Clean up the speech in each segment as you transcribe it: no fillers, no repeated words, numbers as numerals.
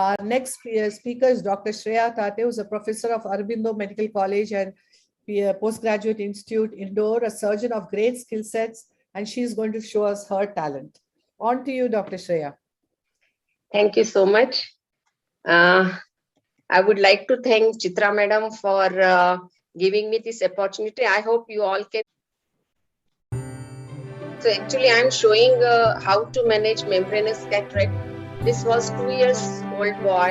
Our next speaker is Dr. Shreya THATTE, who is a professor of Aurobindo Medical College and Postgraduate Institute, Indore, a surgeon of great skill sets, and she is going to show us her talent. On to you, Dr. Shreya. Thank you so much. I would like to thank Chitra Madam for giving me this opportunity. I hope you all can. So actually, I am showing how to manage membranous cataract. This was 2 years old boy,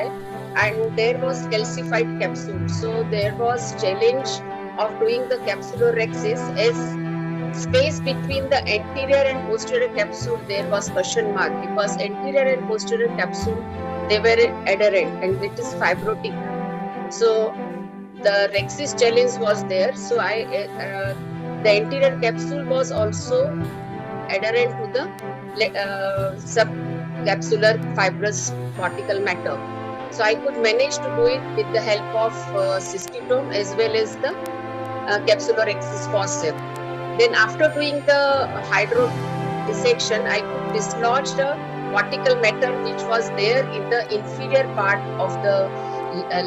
and there was calcified capsule. So there was challenge of doing the capsulorhexis as space between the anterior and posterior capsule. There was question mark because anterior and posterior capsule, they were adherent and it is fibrotic. So the rhexis challenge was there. So the anterior capsule was also adherent to the subcapsular fibrous cortical matter. So I could manage to do it with the help of cystitome as well as the capsulorhexis forceps. Then after doing the hydro dissection, I could dislodge the cortical matter which was there in the inferior part of the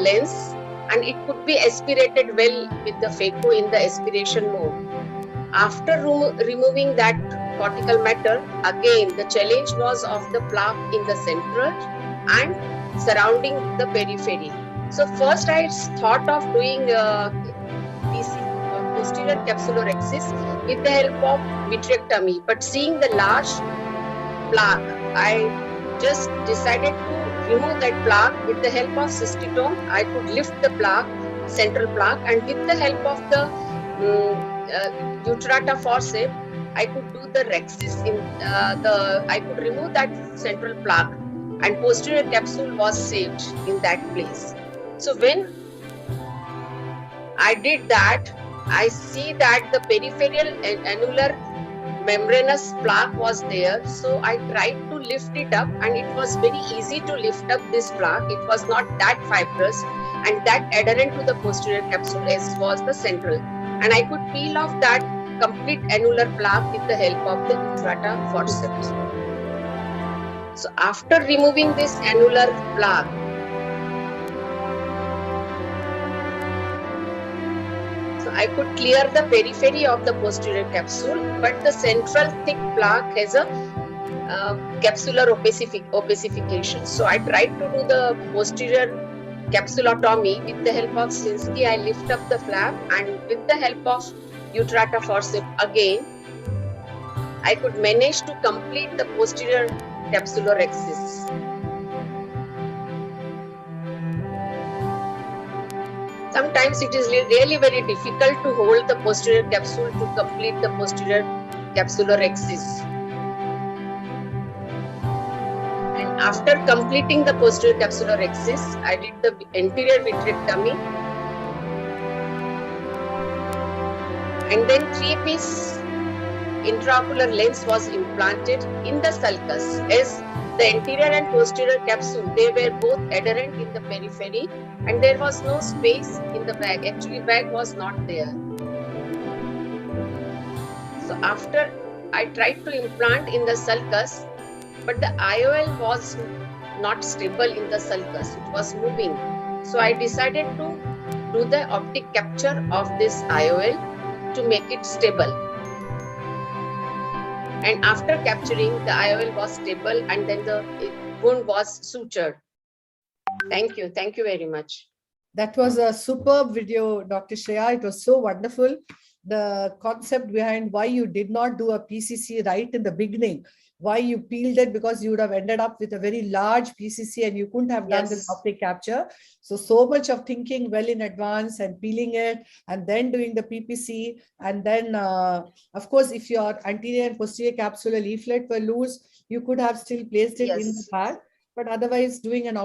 lens, and it could be aspirated well with the phaco in the aspiration mode. After removing that cortical matter, again the challenge was of the plaque in the central and surrounding the periphery. So first I thought of doing posterior capsulorhexis with the help of vitrectomy, but seeing the large plaque, I just decided to remove that plaque. With the help of cystitome, I could lift the plaque, central plaque, and with the help of the utrata forceps, I could do the rhexis I could remove that central plaque, and posterior capsule was saved in that place. So when I did that, I see that the peripheral annular membranous plaque was there. So I tried to lift it up, and it was very easy to lift up this plaque. It was not that fibrous and that adherent to the posterior capsule as was the central. And I could peel off that complete annular plaque with the help of the utrata forceps. So after removing this annular plaque, I could clear the periphery of the posterior capsule, but the central thick plaque has a capsular opacification. So I tried to do the posterior capsulotomy with the help of Sinski. I lift up the flap, and with the help of utrata forceps again, I could manage to complete the posterior capsulorhexis. Sometimes it is really very difficult to hold the posterior capsule to complete the posterior capsulorhexis. And after completing the posterior capsulorhexis, I did the anterior vitrectomy. And then 3-piece intraocular lens was implanted in the sulcus, as the anterior and posterior capsule, they were both adherent in the periphery, and there was no space in the bag. Actually, bag was not there. So after I tried to implant in the sulcus, but the IOL was not stable in the sulcus. It was moving. So I decided to do the optic capture of this IOL to make it stable. And after capturing, the IOL was stable, and then the wound was sutured. Thank you. Thank you very much. That was a superb video, Dr. Shreya. It was so wonderful. The concept behind why you did not do a PCC right in the beginning, why you peeled it, because you would have ended up with a very large PCC and you couldn't have done this optic capture. So much of thinking well in advance and peeling it and then doing the PPC. And then, of course, if your anterior and posterior capsular leaflet were loose, you could have still placed it in the bag. But otherwise, doing an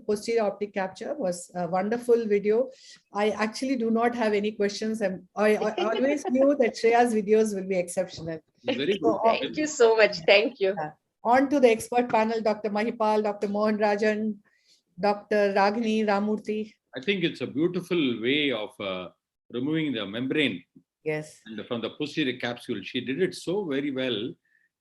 posterior optic capture was a wonderful video. I actually do not have any questions. And I always knew that Shreya's videos will be exceptional. Very good. Thank you so much. Thank you. On to the expert panel, Dr. Mahipal, Dr. Mohan Rajan, Dr. Ragini Ramurthy. I think it's a beautiful way of removing the membrane. Yes. And from the posterior capsule, she did it so very well.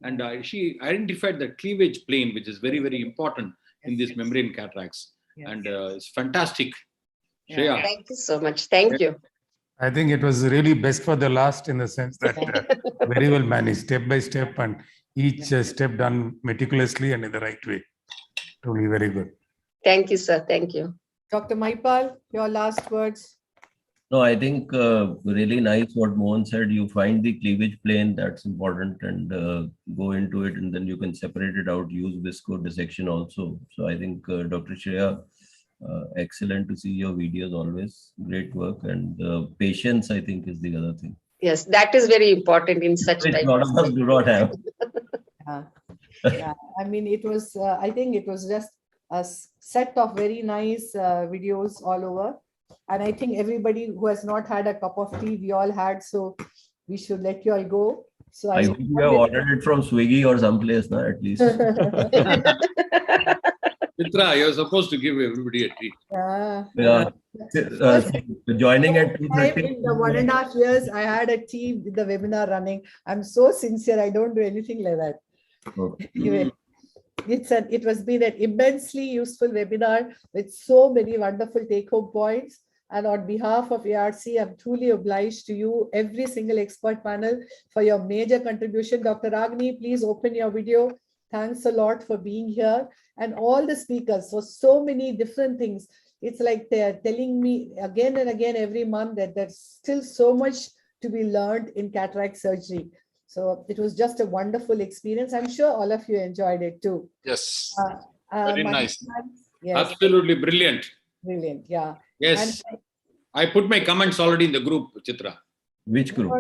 And she identified the cleavage plane, which is very, very important in these membrane cataracts. and it's fantastic. Yeah. Shreya. Thank you so much. Thank you. I think it was really best for the last in the sense that very well managed, step by step, and each step done meticulously and in the right way. Truly very good. Thank you, sir. Thank you. Dr. Maipal, your last words. No, I think really nice what Mohan said. You find the cleavage plane, that's important, and go into it, and then you can separate it out, use visco dissection also. So I think Dr. Shreya, excellent to see your videos always. Great work, and patience, I think, is the other thing. Yes, that is very important in such Which type a lot of us do not have. Yeah. I mean, it was, I think it was just a set of very nice videos all over. And I think everybody who has not had a cup of tea, we all had, so we should let you all go. So I hope you have ordered it from Swiggy or someplace, na, at least. Chitra, you're supposed to give everybody a treat. Yeah. Joining at Time 2:30. in the 1.5 years, I had a team with the webinar running. I'm so sincere. I don't do anything like that. Anyway, it was been an immensely useful webinar with so many wonderful take-home points. And on behalf of ARC, I'm truly obliged to you, every single expert panel, for your major contribution. Dr. Ragini, please open your video. Thanks a lot for being here. And all the speakers for so many different things. It's like they're telling me again and again every month that there's still so much to be learned in cataract surgery. So it was just a wonderful experience. I'm sure all of you enjoyed it too. Yes. Very nice. Yes. Absolutely brilliant. Brilliant. Yeah. Yes. And I put my comments already in the group, Chitra. Which group?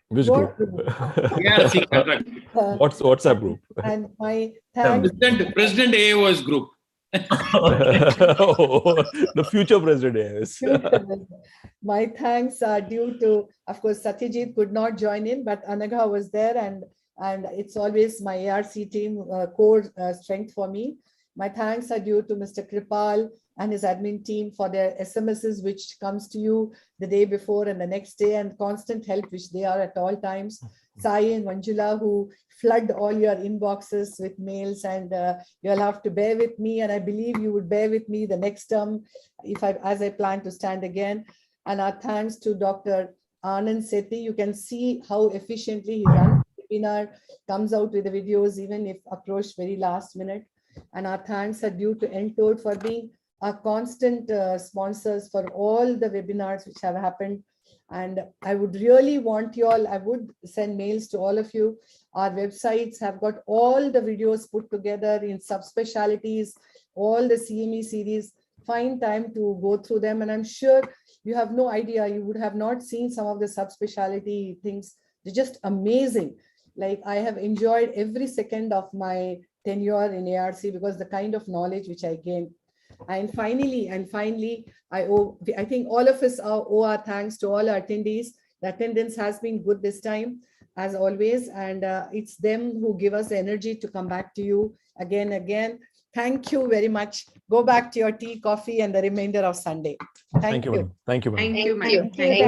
Which group? ARC cataract. What's WhatsApp group? And my thanks. President AIOS group. The future president is. My thanks are due to, of course, Satyajit could not join in, but Anagha was there, and it's always my ARC team core strength for me. My thanks are due to Mr. Kripal and his admin team for their SMSs, which comes to you the day before and the next day, and constant help, which they are at all times. Sai and Manjula, who flood all your inboxes with mails, and you'll have to bear with me, and I believe you would bear with me the next term as I plan to stand again. And our thanks to Dr. Anand Sethi. You can see how efficiently he runs the webinar, comes out with the videos, even if approached very last minute. And our thanks are due to Entold for being our constant sponsors for all the webinars which have happened. And I would really want you all, I would send mails to all of you. Our websites have got all the videos put together in subspecialties, all the CME series. Find time to go through them. And I'm sure you have no idea, you would have not seen some of the subspecialty things. They're just amazing. Like, I have enjoyed every second of my tenure in ARC because the kind of knowledge which I gained. And finally, I think all of us owe our thanks to all our attendees. The attendance has been good this time, as always, and it's them who give us the energy to come back to you again. Thank you very much. Go back to your tea, coffee, and the remainder of Sunday. Thank you. Thank you, madam. Thank you.